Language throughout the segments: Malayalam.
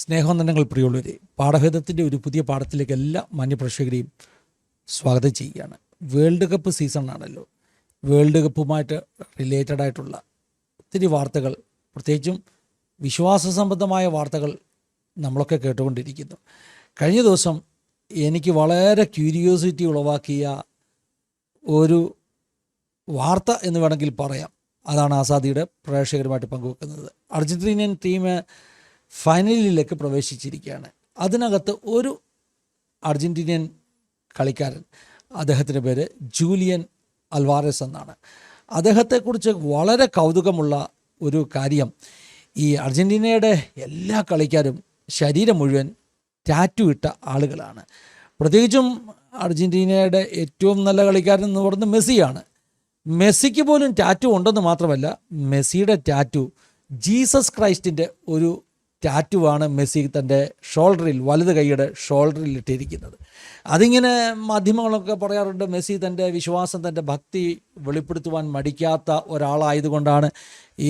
സ്നേഹവന്ദനങ്ങൾ പ്രിയമുള്ളവരെ, പാഠഭേദത്തിൻ്റെ ഒരു പുതിയ പാഠത്തിലേക്ക് എല്ലാ മാന്യപ്രേക്ഷകരെയും സ്വാഗതം ചെയ്യുകയാണ്. വേൾഡ് കപ്പ് സീസണാണല്ലോ. വേൾഡ് കപ്പുമായിട്ട് റിലേറ്റഡ് ആയിട്ടുള്ള ഒത്തിരി വാർത്തകൾ, പ്രത്യേകിച്ചും വിശ്വാസ സംബന്ധമായ വാർത്തകൾ നമ്മളൊക്കെ കേട്ടുകൊണ്ടിരിക്കുന്നു. കഴിഞ്ഞ ദിവസം എനിക്ക് വളരെ ക്യൂരിയോസിറ്റി ഉളവാക്കിയ ഒരു വാർത്ത എന്ന് വേണമെങ്കിൽ പറയാം. അതാണ് ആസാദിയുടെ പ്രേക്ഷകരുമായിട്ട് പങ്കുവെക്കുന്നത്. അർജന്റീനിയൻ ടീം ഫൈനലിലേക്ക് പ്രവേശിച്ചിരിക്കുകയാണ്. അതിനകത്ത് ഒരു അർജന്റീനിയൻ കളിക്കാരൻ, അദ്ദേഹത്തിൻ്റെ പേര് ജൂലിയൻ അൽവാരസ് എന്നാണ്. അദ്ദേഹത്തെക്കുറിച്ച് വളരെ കൗതുകമുള്ള ഒരു കാര്യം, ഈ അർജന്റീനയുടെ എല്ലാ കളിക്കാരും ശരീരം മുഴുവൻ ടാറ്റു ഇട്ട ആളുകളാണ്. പ്രത്യേകിച്ചും അർജന്റീനയുടെ ഏറ്റവും നല്ല കളിക്കാരൻ എന്ന് പറയുന്നത് മെസ്സിയാണ്. മെസ്സിക്ക് പോലും ടാറ്റു ഉണ്ടെന്ന് മാത്രമല്ല, മെസ്സിയുടെ ടാറ്റു ജീസസ് ക്രൈസ്റ്റിൻ്റെ ഒരു ടാറ്റുവാണ് മെസ്സി തൻ്റെ ഷോൾഡറിൽ, വലത് കൈയുടെ ഷോൾഡറിൽ ഇട്ടിരിക്കുന്നത്. അതിങ്ങനെ മാധ്യമങ്ങളൊക്കെ പറയാറുണ്ട്, മെസ്സി തൻ്റെ വിശ്വാസം, തൻ്റെ ഭക്തി വെളിപ്പെടുത്തുവാൻ മടിക്കാത്ത ഒരാളായതുകൊണ്ടാണ്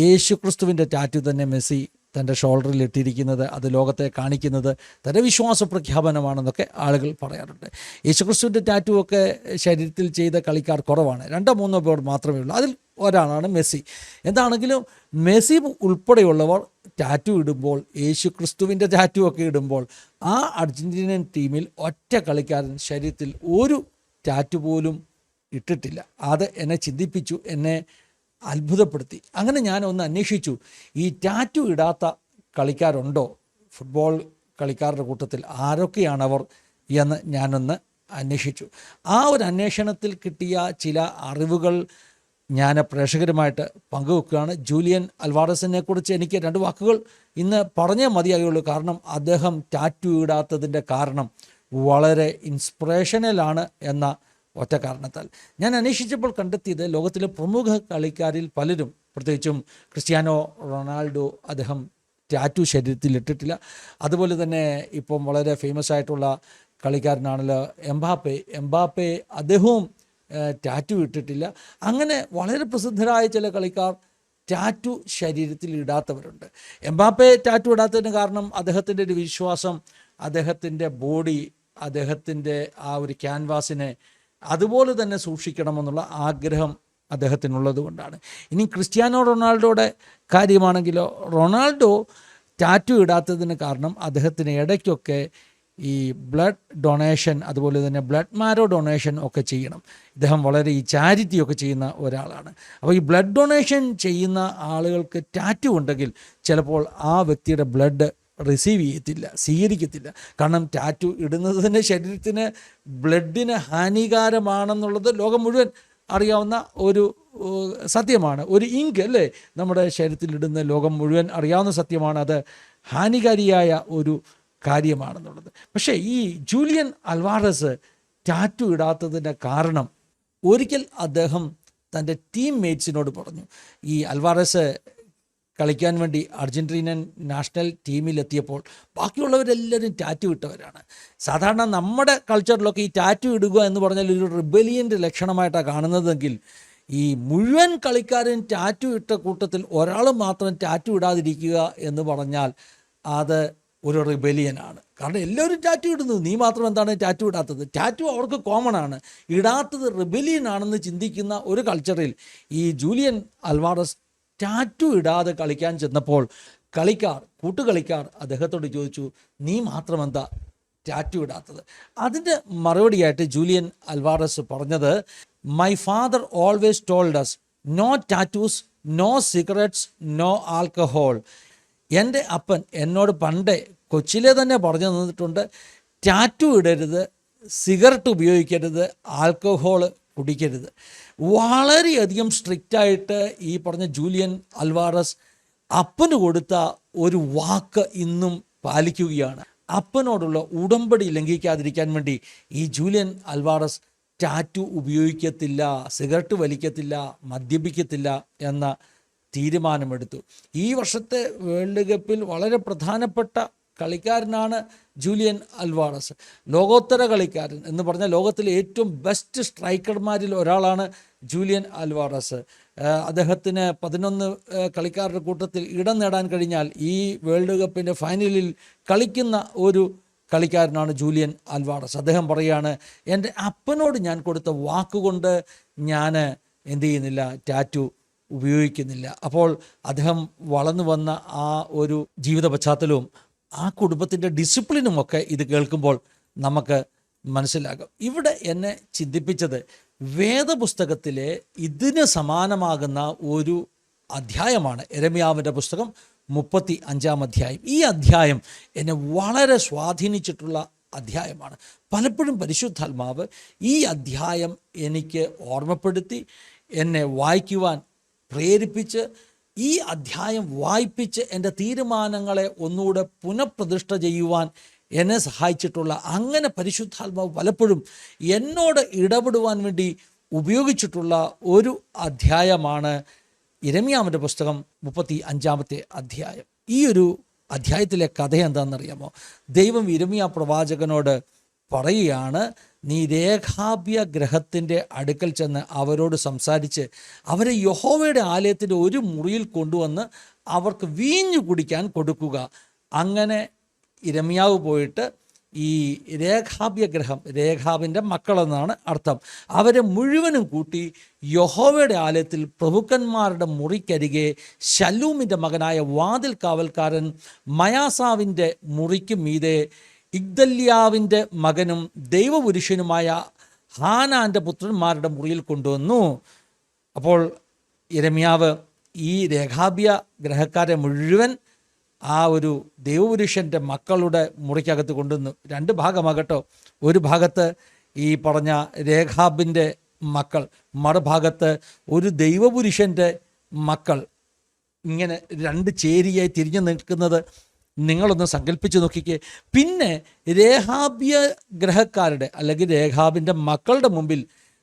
യേശു ക്രിസ്തുവിൻ്റെ ടാറ്റു തന്നെ മെസ്സി തൻ്റെ ഷോൾഡറിൽ ഇട്ടിരിക്കുന്നത്. അത് ലോകത്തെ കാണിക്കുന്നത് തൻ്റെ വിശ്വാസ പ്രഖ്യാപനമാണെന്നൊക്കെ ആളുകൾ പറയാറുണ്ട്. യേശുക്രിസ്തുവിൻ്റെ ടാറ്റു ഒക്കെ ശരീരത്തിൽ ചെയ്ത കളിക്കാർ കുറവാണ്, 2-3 പേർ മാത്രമേ ഉള്ളൂ. അതിൽ ഒരാളാണ് മെസ്സി. എന്താണെങ്കിലും മെസ്സി ഉൾപ്പെടെയുള്ളവർ ടാറ്റു ഇടുമ്പോൾ, യേശു ക്രിസ്തുവിൻ്റെ ടാറ്റു ഒക്കെ ഇടുമ്പോൾ, ആ അർജന്റീനിയൻ ടീമിൽ ഒറ്റ കളിക്കാരൻ ശരീരത്തിൽ ഒരു ടാറ്റു പോലും ഇട്ടിട്ടില്ല. അത് എന്നെ ചിന്തിപ്പിച്ചു, എന്നെ അത്ഭുതപ്പെടുത്തി. അങ്ങനെ ഞാൻ ഒന്ന് അന്വേഷിച്ചു, ഈ ടാറ്റു ഇടാത്ത കളിക്കാരുണ്ടോ ഫുട്ബോൾ കളിക്കാരുടെ കൂട്ടത്തിൽ, ആരൊക്കെയാണവർ എന്ന് ഞാനൊന്ന് അന്വേഷിച്ചു. ആ ഒരു അന്വേഷണത്തിൽ കിട്ടിയ ചില അറിവുകൾ ഞാൻ പ്രേക്ഷകരുമായിട്ട് പങ്കുവെക്കുകയാണ്. ജൂലിയൻ അൽവാരസിനെ കുറിച്ച് എനിക്ക് 2 വാക്കുകൾ ഇന്ന് പറഞ്ഞേ മതിയാകുള്ളൂ. കാരണം അദ്ദേഹം ടാറ്റു ഇടാത്തതിൻ്റെ കാരണം വളരെ ഇൻസ്പിറേഷനലാണ് എന്ന ഒറ്റ കാരണത്താൽ. ഞാൻ അന്വേഷിച്ചപ്പോൾ കണ്ടെത്തിയത്, ലോകത്തിലെ പ്രമുഖ കളിക്കാരിൽ പലരും, പ്രത്യേകിച്ചും ക്രിസ്ത്യാനോ റൊണാൾഡോ, അദ്ദേഹം ടാറ്റു ശരീരത്തിൽ ഇട്ടിട്ടില്ല. അതുപോലെ തന്നെ ഇപ്പം വളരെ ഫേമസ് ആയിട്ടുള്ള കളിക്കാരനാണല്ലോ എംബാപ്പെ, അദ്ദേഹവും ടാറ്റു ഇട്ടിട്ടില്ല. അങ്ങനെ വളരെ പ്രസിദ്ധരായ ചില കളിക്കാർ ടാറ്റു ശരീരത്തിൽ ഇടാത്തവരുണ്ട്. എംബാപ്പെ ടാറ്റു ഇടാത്തതിന് കാരണം അദ്ദേഹത്തിൻ്റെ ഒരു വിശ്വാസം, അദ്ദേഹത്തിൻ്റെ ബോഡി, അദ്ദേഹത്തിൻ്റെ ആ ഒരു ക്യാൻവാസിനെ അതുപോലെ തന്നെ സൂക്ഷിക്കണമെന്നുള്ള ആഗ്രഹം അദ്ദേഹത്തിനുള്ളത് കൊണ്ടാണ്. ഇനി ക്രിസ്ത്യാനോ റൊണാൾഡോയുടെ കാര്യമാണെങ്കിലോ, റൊണാൾഡോ ടാറ്റു ഇടാത്തതിന് കാരണം അദ്ദേഹത്തിന് ഇടയ്ക്കൊക്കെ ഈ ബ്ലഡ് ഡൊണേഷൻ, അതുപോലെ തന്നെ ബ്ലഡ് മാരോ ഡൊണേഷൻ ഒക്കെ ചെയ്യണം. ഇദ്ദേഹം വളരെ ഈ ചാരിറ്റി ഒക്കെ ചെയ്യുന്ന ഒരാളാണ്. അപ്പോൾ ഈ ബ്ലഡ് ഡൊണേഷൻ ചെയ്യുന്ന ആളുകൾക്ക് ടാറ്റു ഉണ്ടെങ്കിൽ ചിലപ്പോൾ ആ വ്യക്തിയുടെ ബ്ലഡ് റിസീവ് ചെയ്യത്തില്ല, സ്വീകരിക്കത്തില്ല. കാരണം ടാറ്റു ഇടുന്നത് തന്നെ ശരീരത്തിന്, ബ്ലഡിന് ഹാനികാരമാണെന്നുള്ളത് ലോകം മുഴുവൻ അറിയാവുന്ന ഒരു സത്യമാണ്. ഒരു ഇങ്ക് അല്ലേ നമ്മുടെ ശരീരത്തിലിടുന്ന ലോകം മുഴുവൻ അറിയാവുന്ന സത്യമാണ്, അത് ഹാനികാരിയായ ഒരു കാര്യമാണെന്നുള്ളത്. പക്ഷേ ഈ ജൂലിയൻ അൽവാരസ് ടാറ്റു ഇടാത്തതിൻ്റെ കാരണം, ഒരിക്കൽ അദ്ദേഹം തൻ്റെ ടീം മേറ്റ്സിനോട് പറഞ്ഞു, ഈ അൽവാരസ് കളിക്കാൻ വേണ്ടി അർജന്റീനൻ നാഷണൽ ടീമിലെത്തിയപ്പോൾ ബാക്കിയുള്ളവരെല്ലാവരും ടാറ്റു ഇട്ടവരാണ്. സാധാരണ നമ്മുടെ കൾച്ചറിലൊക്കെ ഈ ടാറ്റു ഇടുക എന്ന് പറഞ്ഞാൽ ഒരു റിബലിയൻ്റെ ലക്ഷണമായിട്ടാണ് കാണുന്നതെങ്കിൽ, ഈ മുഴുവൻ കളിക്കാരും ടാറ്റു ഇട്ട കൂട്ടത്തിൽ ഒരാൾ മാത്രം ടാറ്റു ഇടാതിരിക്കുക എന്ന് പറഞ്ഞാൽ അത് ഒരു റിബലിയനാണ്. കാരണം എല്ലാവരും ടാറ്റു ഇടുന്നു, നീ മാത്രം എന്താണ് ടാറ്റു ഇടാത്തത്? ടാറ്റു അവർക്ക് കോമൺ ആണ്, ഇടാത്തത് റിബലിയൻ ആണെന്ന് ചിന്തിക്കുന്ന ഒരു കൾച്ചറിൽ ഈ ജൂലിയൻ അൽവാരസ് ടാറ്റു ഇടാതെ കളിക്കാൻ ചെന്നപ്പോൾ കൂട്ടുകളിക്കാർ അദ്ദേഹത്തോട് ചോദിച്ചു, നീ മാത്രം എന്താ ടാറ്റു ഇടാത്തത്? അതിൻ്റെ മറുപടിയായിട്ട് ജൂലിയൻ അൽവാരസ് പറഞ്ഞത്, my father always told us no tattoos, no cigarettes, no alcohol. എൻ്റെ അപ്പൻ എന്നോട് പണ്ടേ കൊച്ചിലെ തന്നെ പറഞ്ഞു തന്നിട്ടുണ്ട്, ടാറ്റു ഇടരുത്, സിഗരറ്റ് ഉപയോഗിക്കരുത്, ആൽക്കഹോൾ കുടിക്കരുത്. വളരെയധികം സ്ട്രിക്റ്റായിട്ട് ഈ പറഞ്ഞ ജൂലിയൻ അൽവാരസ് അപ്പന് കൊടുത്ത ഒരു വാക്ക് ഇന്നും പാലിക്കുകയാണ്. അപ്പനോടുള്ള ഉടമ്പടി ലംഘിക്കാതിരിക്കാൻ വേണ്ടി ഈ ജൂലിയൻ അൽവാരസ് ടാറ്റു ഉപയോഗിക്കത്തില്ല, സിഗരറ്റ് വലിക്കത്തില്ല, മദ്യപിക്കത്തില്ല എന്ന തീരുമാനമെടുത്തു. ഈ വർഷത്തെ വേൾഡ് കപ്പിൽ വളരെ പ്രധാനപ്പെട്ട കളിക്കാരനാണ് ജൂലിയൻ അൽവാറസ്. ലോകോത്തര കളിക്കാരൻ എന്ന് പറഞ്ഞാൽ ലോകത്തിലെ ഏറ്റവും ബെസ്റ്റ് സ്ട്രൈക്കർമാരിൽ ഒരാളാണ് ജൂലിയൻ അൽവാറസ്. അദ്ദേഹത്തിന് 11 കളിക്കാരുടെ കൂട്ടത്തിൽ ഇടം നേടാൻ കഴിഞ്ഞാൽ ഈ വേൾഡ് കപ്പിൻ്റെ ഫൈനലിൽ കളിക്കുന്ന ഒരു കളിക്കാരനാണ് ജൂലിയൻ അൽവാറസ്. അദ്ദേഹം പറയുകയാണ്, എൻ്റെ അപ്പനോട് ഞാൻ കൊടുത്ത വാക്കുകൊണ്ട് ഞാൻ എന്ത് ചെയ്യുന്നില്ല, ടാറ്റു ഉപയോഗിക്കുന്നില്ല. അപ്പോൾ അദ്ദേഹം വളർന്നു വന്ന ആ ഒരു ജീവിത പശ്ചാത്തലവും ആ കുടുംബത്തിൻ്റെ ഡിസിപ്ലിനുമൊക്കെ ഇത് കേൾക്കുമ്പോൾ നമുക്ക് മനസ്സിലാകും. ഇവിടെ എന്നെ ചിന്തിപ്പിച്ചത് വേദപുസ്തകത്തിലെ ഇതിന് സമാനമാകുന്ന ഒരു അധ്യായമാണ് യെരമ്യാവിൻ്റെ പുസ്തകം 35-ാം അധ്യായം. ഈ അധ്യായം എന്നെ വളരെ സ്വാധീനിച്ചിട്ടുള്ള അധ്യായമാണ്. പലപ്പോഴും പരിശുദ്ധാത്മാവ് ഈ അധ്യായം എനിക്ക് ഓർമ്മപ്പെടുത്തി എന്നെ വായിക്കുവാൻ പ്രേരിപ്പിച്ച് ഈ അധ്യായം വായിപ്പിച്ച് എൻ്റെ തീരുമാനങ്ങളെ ഒന്നുകൂടെ പുനഃപ്രതിഷ്ഠ ചെയ്യുവാൻ എന്നെ സഹായിച്ചിട്ടുള്ള, അങ്ങനെ പരിശുദ്ധാത്മാവ് പലപ്പോഴും എന്നോട് ഇടപെടുവാൻ വേണ്ടി ഉപയോഗിച്ചിട്ടുള്ള ഒരു അധ്യായമാണ് യിരെമ്യാവിൻ്റെ പുസ്തകം 35-ാമത്തെ അധ്യായം. ഈ ഒരു അധ്യായത്തിലെ കഥ എന്താണെന്നറിയാമോ? ദൈവം യിരെമ്യാ പ്രവാചകനോട് പറയുകയാണ്, നീ രേഖാബ്യ ഗ്രഹത്തിൻ്റെ അടുക്കൽ ചെന്ന് അവരോട് സംസാരിച്ച് അവരെ യഹോവയുടെ ആലയത്തിൻ്റെ ഒരു മുറിയിൽ കൊണ്ടുവന്ന് അവർക്ക് വീഞ്ഞു കുടിക്കാൻ കൊടുക്കുക. അങ്ങനെ യിരെമ്യാവ് പോയിട്ട് ഈ രേഖാബ്യ ഗ്രഹം, രേഖാബിൻ്റെ മക്കളെന്നാണ് അർത്ഥം, അവരെ മുഴുവനും കൂട്ടി യഹോവയുടെ ആലയത്തിൽ പ്രഭുക്കന്മാരുടെ മുറിക്കരികെ ശല്ലൂമിൻ്റെ മകനായ വാതിൽ കാവൽക്കാരൻ മയാസാവിൻ്റെ മുറിക്ക് മീതെ ഇഗ്ദല്യാവിൻ്റെ മകനും ദൈവപുരുഷനുമായ ഹാനാൻ്റെ പുത്രന്മാരുടെ മുറിയിൽ കൊണ്ടുവന്നു. അപ്പോൾ യിരെമ്യാവ് ഈ രേഖാബ്യ ഗ്രഹക്കാരെ മുഴുവൻ ആ ഒരു ദൈവപുരുഷൻ്റെ മക്കളുടെ മുറിക്കകത്ത് കൊണ്ടുവന്നു. 2 ഭാഗമാകട്ടോ. ഒരു ഭാഗത്ത് ഈ പറഞ്ഞ രേഖാബിൻ്റെ മക്കൾ, മറുഭാഗത്ത് ഒരു ദൈവപുരുഷൻ്റെ മക്കൾ. ഇങ്ങനെ 2 ചേരിയായി തിരിഞ്ഞു നിൽക്കുന്നത് നിങ്ങളൊന്ന് സങ്കല്പിച്ച് നോക്കിക്കേ. പിന്നെ രേഖാബ്യ ഗ്രഹക്കാരുടെ അല്ലെങ്കിൽ രേഖാബിൻ്റെ മക്കളുടെ മുമ്പിൽ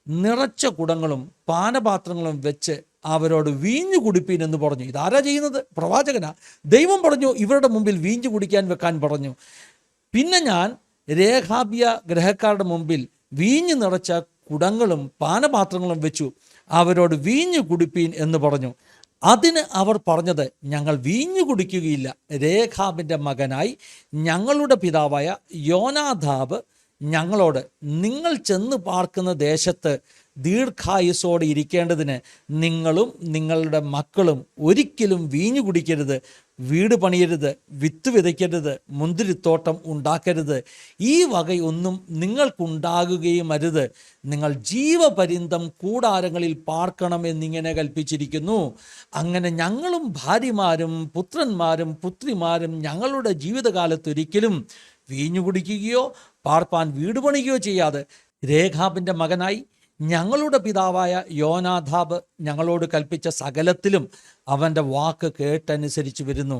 നിറച്ച കുടങ്ങളും പാനപാത്രങ്ങളും വെച്ച് അവരോട് വീഞ്ഞു കുടിപ്പീൻ എന്ന് പറഞ്ഞു. ഇതാരാ ചെയ്യുന്നത്? പ്രവാചകനാ. ദൈവം പറഞ്ഞു ഇവരുടെ മുമ്പിൽ വീഞ്ഞു കുടിക്കാൻ വെക്കാൻ പറഞ്ഞു. പിന്നെ ഞാൻ രേഖാബ്യ ഗ്രഹക്കാരുടെ മുമ്പിൽ വീഞ്ഞു നിറച്ച കുടങ്ങളും പാനപാത്രങ്ങളും വെച്ചു അവരോട് വീഞ്ഞു കുടിപ്പീൻ എന്ന് പറഞ്ഞു. അതിന് അവർ പറഞ്ഞത്, ഞങ്ങൾ വീഞ്ഞു കുടിക്കുകയില്ല. രേഖാബിൻ്റെ മകനായി ഞങ്ങളുടെ പിതാവായ യോനാദാബ് ഞങ്ങളോട്, നിങ്ങൾ ചെന്ന് പാർക്കുന്ന ദേശത്ത് ദീർഘായുസ്സോടെ ഇരിക്കേണ്ടതിന് നിങ്ങളും നിങ്ങളുടെ മക്കളും ഒരിക്കലും വീഞ്ഞു കുടിക്കരുത്, വീട് പണിയരുത്, വിത്ത് വിതയ്ക്കരുത്, മുന്തിരിത്തോട്ടം ഉണ്ടാക്കരുത്, ഈ വകയൊന്നും നിങ്ങൾക്കുണ്ടാകുകയും അരുത്. നിങ്ങൾ ജീവപര്യന്തം കൂടാരങ്ങളിൽ പാർക്കണം എന്നിങ്ങനെ കൽപ്പിച്ചിരിക്കുന്നു. അങ്ങനെ ഞങ്ങളും ഭാര്യമാരും പുത്രന്മാരും പുത്രിമാരും ഞങ്ങളുടെ ജീവിതകാലത്തൊരിക്കലും വീഞ്ഞു കുടിക്കുകയോ പാർപ്പാൻ വീട് പണിയുകയോ ചെയ്യാതെ രേഖാബിൻ്റെ മകനായി ഞങ്ങളുടെ പിതാവായ യോനാദാബ് ഞങ്ങളോട് കൽപ്പിച്ച സകലത്തിലും അവൻ്റെ വാക്ക് കേട്ടനുസരിച്ച് വരുന്നു.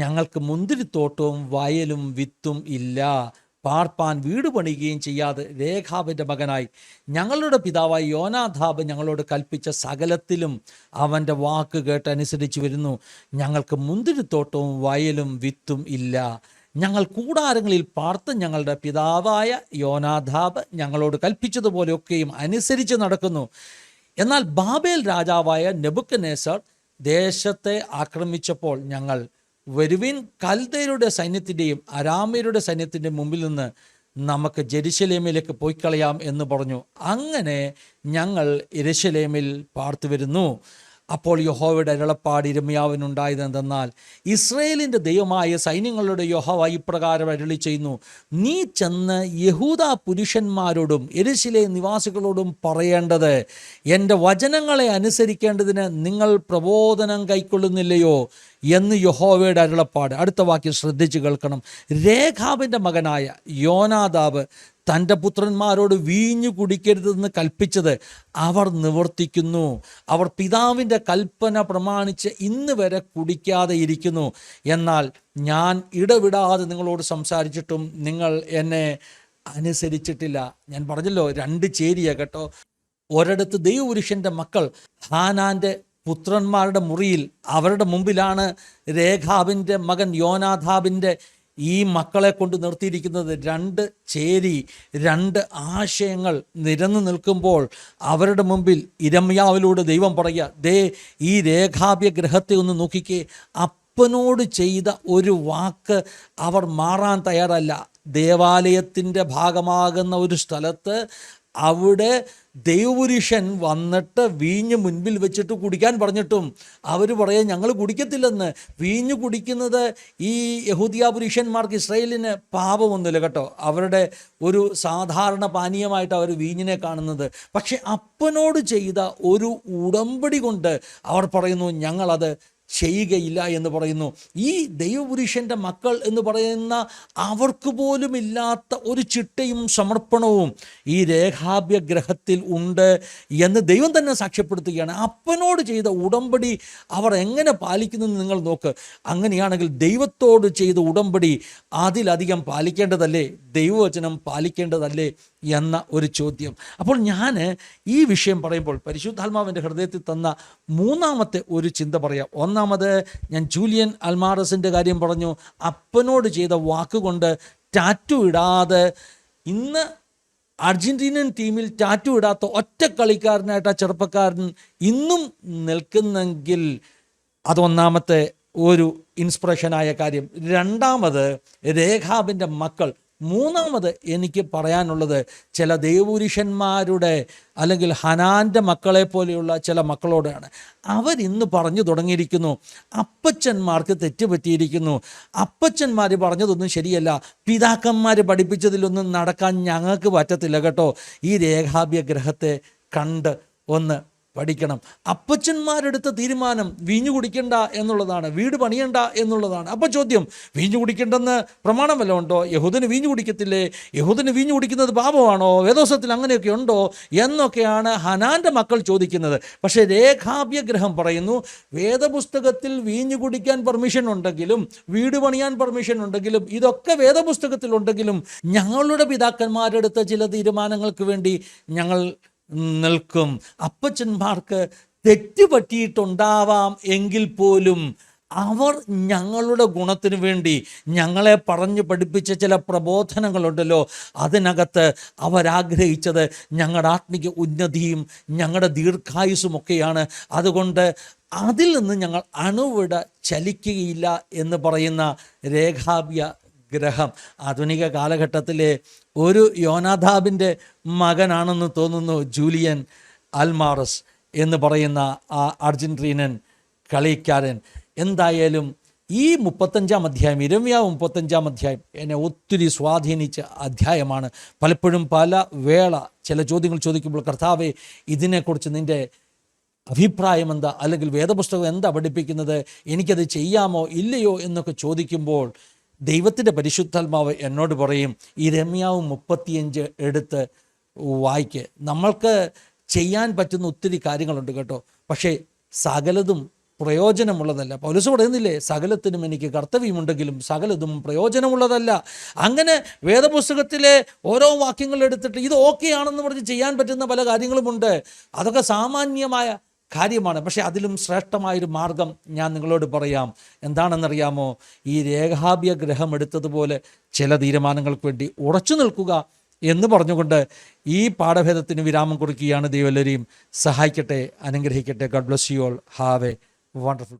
ഞങ്ങൾക്ക് മുന്തിരിത്തോട്ടവും വയലും വിത്തും ഇല്ല, പാർപ്പാൻ വീട് പണിയുകയും ചെയ്യാതെ രേഖാബിൻ്റെ മകനായി ഞങ്ങളുടെ പിതാവായ യോനാദാബ് ഞങ്ങളോട് കൽപ്പിച്ച സകലത്തിലും അവൻ്റെ വാക്ക് കേട്ടനുസരിച്ച് വരുന്നു. ഞങ്ങൾക്ക് മുന്തിരിത്തോട്ടവും വയലും വിത്തും ഇല്ല. ഞങ്ങൾ കൂടാരങ്ങളിൽ പാർത്ത് ഞങ്ങളുടെ പിതാവായ യോനാദാബ് ഞങ്ങളോട് കൽപ്പിച്ചതുപോലെയൊക്കെയും അനുസരിച്ച് നടക്കുന്നു. എന്നാൽ ബാബേൽ രാജാവായ നെബൂഖദ്നേസർ ദേശത്തെ ആക്രമിച്ചപ്പോൾ ഞങ്ങൾ, വരുവിൻ, കൽദയരുടെ സൈന്യത്തിൻ്റെയും അരാമ്യരുടെ സൈന്യത്തിൻ്റെയും മുമ്പിൽ നിന്ന് നമുക്ക് ജെരുശലേമിലേക്ക് പോയിക്കളയാം എന്ന് പറഞ്ഞു. അങ്ങനെ ഞങ്ങൾ യെരൂശലേമിൽ പാർത്തു വരുന്നു. അപ്പോൾ യഹോവയുടെ അരുളപ്പാട് യിരെമ്യാവിനുണ്ടായത് എന്തെന്നാൽ, ഇസ്രായേലിൻ്റെ ദൈവമായ സൈന്യങ്ങളുടെ യഹോവ ഇപ്രകാരം അരുളി ചെയ്യുന്നു, നീ ചെന്ന് യഹൂദാ പുരുഷന്മാരോടും യെരൂശലേം നിവാസികളോടും പറയേണ്ടത്, എൻ്റെ വചനങ്ങളെ അനുസരിക്കേണ്ടതിന് നിങ്ങൾ പ്രബോധനം കൈക്കൊള്ളുന്നില്ലയോ എന്ന് യഹോവയുടെ അരുളപ്പാട്. അടുത്ത വാക്യം ശ്രദ്ധിച്ച് കേൾക്കണം. രേഖാബിൻ്റെ മകനായ യോനാദാബ് തൻ്റെ പുത്രന്മാരോട് വീഞ്ഞു കുടിക്കരുതെന്ന് കൽപ്പിച്ചത് അവർ നിവർത്തിക്കുന്നു. അവർ പിതാവിൻ്റെ കൽപ്പന പ്രമാണിച്ച് ഇന്ന് വരെ കുടിക്കാതെ ഇരിക്കുന്നു. എന്നാൽ ഞാൻ ഇടവിടാതെ നിങ്ങളോട് സംസാരിച്ചിട്ടും നിങ്ങൾ എന്നെ അനുസരിച്ചിട്ടില്ല. ഞാൻ പറഞ്ഞല്ലോ 2 ചേരിയ കേട്ടോ. ഒരിടത്ത് ദൈവപുരുഷൻ്റെ മക്കൾ ഹാനാൻ്റെ പുത്രന്മാരുടെ മുറിയിൽ അവരുടെ മുമ്പിലാണ് രേഖാബിൻ്റെ മകൻ യോനാദാബിൻ്റെ ഈ മക്കളെ കൊണ്ട് നിർത്തിയിരിക്കുന്നത് രണ്ട് ചേരി, രണ്ട് ആശയങ്ങൾ നിരന്നു നിൽക്കുമ്പോൾ അവരുടെ മുമ്പിൽ ഇരമ്യാവിലൂടെ ദൈവം പറയുക, ദേ ഈ രേഖാബ്യ ഗ്രഹത്തെ ഒന്ന് നോക്കിക്കേ, അപ്പനോട് ചെയ്ത ഒരു വാക്ക് അവർ മാറാൻ തയ്യാറല്ല. ദേവാലയത്തിൻ്റെ ഭാഗമാകുന്ന ഒരു സ്ഥലത്ത് അവിടെ ദൈവപുരുഷൻ വന്നിട്ട് വീഞ്ഞ് മുൻപിൽ വെച്ചിട്ട് കുടിക്കാൻ പറഞ്ഞിട്ടും അവർ പറയാം ഞങ്ങൾ കുടിക്കത്തില്ലെന്ന്. വീഞ്ഞ് കുടിക്കുന്നത് ഈ യഹൂദിയ പുരുഷന്മാർക്ക്, ഇസ്രായേലിന് പാപമൊന്നുമില്ല കേട്ടോ. അവരുടെ ഒരു സാധാരണ പാനീയമായിട്ട് അവർ വീഞ്ഞിനെ കാണുന്നത്. പക്ഷെ അപ്പനോട് ചെയ്ത ഒരു ഉടമ്പടി കൊണ്ട് അവർ പറയുന്നു ഞങ്ങളത് ചെയ്യുകയില്ല എന്ന് പറയുന്നു. ഈ ദൈവപുരുഷൻ്റെ മക്കൾ എന്ന് പറയുന്ന അവർക്ക് പോലും ഇല്ലാത്ത ഒരു ചിട്ടയും സമർപ്പണവും ഈ രേഖാബ്യ ഗ്രഹത്തിൽ ഉണ്ട് എന്ന് ദൈവം തന്നെ സാക്ഷ്യപ്പെടുത്തുകയാണ്. അപ്പനോട് ചെയ്ത ഉടമ്പടി അവർ എങ്ങനെ പാലിക്കുന്നെന്ന് നിങ്ങൾ നോക്ക്. അങ്ങനെയാണെങ്കിൽ ദൈവത്തോട് ചെയ്ത ഉടമ്പടി അതിലധികം പാലിക്കേണ്ടതല്ലേ, ദൈവവചനം പാലിക്കേണ്ടതല്ലേ എന്ന ഒരു ചോദ്യം. അപ്പോൾ ഞാൻ ഈ വിഷയം പറയുമ്പോൾ പരിശുദ്ധാത്മാവിൻ്റെ ഹൃദയത്തിൽ തന്ന മൂന്നാമത്തെ ഒരു ചിന്ത പറയാം. ഒന്നാമത് ഞാൻ ജൂലിയൻ അൽമാറസിൻ്റെ കാര്യം പറഞ്ഞു. അപ്പനോട് ചെയ്ത വാക്കുകൊണ്ട് ടാറ്റു ഇടാതെ, ഇന്ന് അർജൻറ്റീനിയൻ ടീമിൽ ടാറ്റു ഇടാത്ത ഒറ്റ കളിക്കാരനായിട്ട് ആ ചെറുപ്പക്കാരൻ ഇന്നും നിൽക്കുന്നെങ്കിൽ അതൊന്നാമത്തെ ഒരു ഇൻസ്പിറേഷനായ കാര്യം. രണ്ടാമത് രേഖാബിൻ്റെ മക്കൾ. മൂന്നാമത് എനിക്ക് പറയാനുള്ളത് ചില ദൈവപുരുഷന്മാരുടെ അല്ലെങ്കിൽ ഹനാൻ്റെ മക്കളെ പോലെയുള്ള ചില മക്കളോടാണ്. അവരിന്ന് പറഞ്ഞു തുടങ്ങിയിരിക്കുന്നു, അപ്പച്ചന്മാർക്ക് തെറ്റുപറ്റിയിരിക്കുന്നു, അപ്പച്ചന്മാർ പറഞ്ഞതൊന്നും ശരിയല്ല, പിതാക്കന്മാർ പഠിപ്പിച്ചതിലൊന്നും നടക്കാൻ ഞങ്ങൾക്ക് പറ്റത്തില്ല കേട്ടോ. ഈ രേഖാബ്യ ഗ്രഹത്തെ കണ്ട് ഒന്ന് പഠിക്കണം. അപ്പച്ചന്മാരെടുത്ത തീരുമാനം വീഞ്ഞു കുടിക്കണ്ട എന്നുള്ളതാണ്, വീട് പണിയണ്ട എന്നുള്ളതാണ്. അപ്പോൾ ചോദ്യം, വീഞ്ഞു കുടിക്കണ്ടെന്ന് പ്രമാണം വല്ലതും ഉണ്ടോ? യഹൂദന് വീഞ്ഞു കുടിക്കത്തില്ലേ? യഹൂദന് വീഞ്ഞു കുടിക്കുന്നത് പാപമാണോ? വേദോസത്തിൽ അങ്ങനെയൊക്കെ ഉണ്ടോ എന്നൊക്കെയാണ് ഹനാൻ്റെ മക്കൾ ചോദിക്കുന്നത്. പക്ഷേ രേഖാബ്യ ഗ്രഹം പറയുന്നു, വേദപുസ്തകത്തിൽ വീഞ്ഞു കുടിക്കാൻ പെർമിഷൻ ഉണ്ടെങ്കിലും, വീട് പണിയാൻ പെർമിഷൻ ഉണ്ടെങ്കിലും, ഇതൊക്കെ വേദപുസ്തകത്തിലുണ്ടെങ്കിലും ഞങ്ങളുടെ പിതാക്കന്മാരെടുത്ത ചില തീരുമാനങ്ങൾക്ക് വേണ്ടി ഞങ്ങൾ നിൽക്കും. അപ്പച്ചന്മാർക്ക് തെറ്റ് പറ്റിയിട്ടുണ്ടാവാം എങ്കിൽ പോലും അവർ ഞങ്ങളുടെ ഗുണത്തിന് വേണ്ടി ഞങ്ങളെ പറഞ്ഞു പഠിപ്പിച്ച ചില പ്രബോധനങ്ങളുണ്ടല്ലോ, അതിനകത്ത് അവരാഗ്രഹിച്ചത് ഞങ്ങളുടെ ആത്മിക ഉന്നതിയും ഞങ്ങളുടെ ദീർഘായുസുമൊക്കെയാണ്. അതുകൊണ്ട് അതിൽ നിന്ന് ഞങ്ങൾ അണുവിട ചലിക്കുകയില്ല എന്ന് പറയുന്ന രേഖാബ്യ ഗ്രഹം ആധുനിക കാലഘട്ടത്തിലെ ഒരു യോനാദാബിൻ്റെ മകനാണെന്ന് തോന്നുന്നു ജൂലിയൻ അൽമാറസ് എന്ന് പറയുന്ന ആ അർജൻറ്റീനൻ കളിക്കാരൻ. എന്തായാലും ഈ 35-ാം അധ്യായം, ഇരമ്യാവ് 35-ാം അധ്യായം എന്നെ ഒത്തിരി സ്വാധീനിച്ച അധ്യായമാണ്. പലപ്പോഴും പല വേള ചില ചോദ്യങ്ങൾ ചോദിക്കുമ്പോൾ, കർത്താവേ ഇതിനെക്കുറിച്ച് നിൻ്റെ അഭിപ്രായം എന്താ, അല്ലെങ്കിൽ വേദപുസ്തകം എന്താ പഠിപ്പിക്കുന്നത്, എനിക്കത് ചെയ്യാമോ ഇല്ലയോ എന്നൊക്കെ ചോദിക്കുമ്പോൾ ദൈവത്തിൻ്റെ പരിശുദ്ധാത്മാവ് എന്നോട് പറയും, ഇരമ്യാവ് 35 എടുത്ത് വായിക്ക്. നമ്മൾക്ക് ചെയ്യാൻ പറ്റുന്ന ഒത്തിരി കാര്യങ്ങളുണ്ട് കേട്ടോ, പക്ഷേ സകലതും പ്രയോജനമുള്ളതല്ല. പൗലോസ് പറയുന്നില്ലേ, സകലത്തിനും എനിക്ക് കർത്തവ്യമുണ്ടെങ്കിലും സകലതും പ്രയോജനമുള്ളതല്ല. അങ്ങനെ വേദപുസ്തകത്തിലെ ഓരോ വാക്യങ്ങൾ എടുത്തിട്ട് ഇത് ഓക്കെ ആണെന്ന് പറഞ്ഞ് ചെയ്യാൻ പറ്റുന്ന പല കാര്യങ്ങളുമുണ്ട്. അതൊക്കെ സാമാന്യമായ കാര്യമാണ്. പക്ഷേ അതിലും ശ്രേഷ്ഠമായൊരു മാർഗം ഞാൻ നിങ്ങളോട് പറയാം. എന്താണെന്നറിയാമോ? ഈ രേഖാബ്യ ഗ്രഹം എടുത്തതുപോലെ ചില തീരുമാനങ്ങൾക്ക് വേണ്ടി ഉറച്ചു നിൽക്കുക എന്ന് പറഞ്ഞുകൊണ്ട് ഈ പാഠഭേദത്തിന് വിരാമം കുറിക്കുകയാണ്. ദൈവം എല്ലാവരെയും സഹായിക്കട്ടെ, അനുഗ്രഹിക്കട്ടെ. God bless you all. Have A wonderful